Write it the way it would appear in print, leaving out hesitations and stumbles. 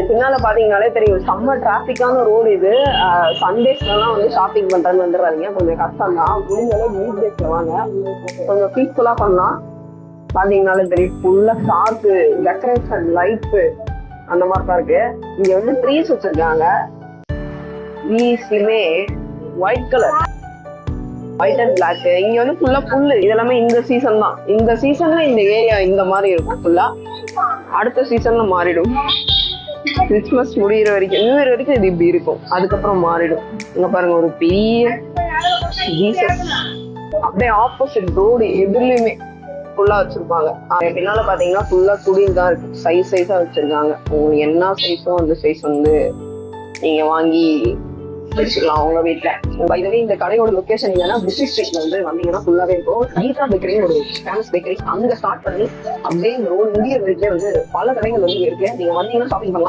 பின்னால பாத்தீங்கன்னாலே தெரியும், செம்ம டிராபிக்கான ரோடு இது. சண்டேஸ்லாம் வந்து ஷாப்பிங் பண்றேன்னு வந்துடுறாங்க, கொஞ்சம் கஷ்டம் தான். முடிஞ்சாலும் வீக் டேஸ்ல வாங்க, கொஞ்சம் பீஸ்ஃபுல்லா பண்ணலாம். பாத்தீங்கன்னாலே தெரியும், ஃபுல்லா சாத்து டெக்கரேஷன் லைட்டு அந்த மாதிரி தான் இருக்கு. இங்க வந்து ட்ரீஸ் வச்சிருக்காங்க, ட்ரீஸ்லயுமே white colour, white and black. இங்க வந்து ஃபுல்லா புல்லு, இதெல்லாமே இந்த சீசன் தான். இந்த சீசன்ல இந்த ஏரியா இந்த மாதிரி இருக்கும் ஃபுல்லா. அடுத்த சீசன்ல மாறிடும். கிறிஸ்துமஸ் முடிகிற வரைக்கும், நியூ இயர் வரைக்கும் இது இப்படி இருக்கும், அதுக்கப்புறம் மாறிடும். இங்க பாருங்க, ஒரு பெரிய ஜீசஸ். அப்படியே ஆப்போசிட் ரோடு எதுலயுமே ஃபுல்லா வச்சிருப்பாங்க. பின்னால பாத்தீங்கன்னா ஃபுல்லா குடில் தான் இருக்கு, சைஸா வச்சிருக்காங்க. உங்களுக்கு என்ன சைஸோ அந்த சைஸ் வந்து நீங்க வாங்கி வச்சுக்கலாம் உங்க வீட்டுல. பைதவே இந்த கடையோட லொகேஷன் என்னன்னா, பிஸ்னஸ் ஸ்ட்ரீட்ல வந்து வந்தீங்கன்னா ஃபுல்லாவே இருக்கும். கீதா பேக்கரி ஒரு ஃபேமஸ் பேக்கரி, அங்க ஸ்டார்ட் பண்ணி அப்படியே இந்த ரோடு முடிய வரைக்கும் வந்து பல கடைகள் வந்து இருக்கு. நீங்க வந்தீங்கன்னா ஷாப்பிங் பண்ணலாம்.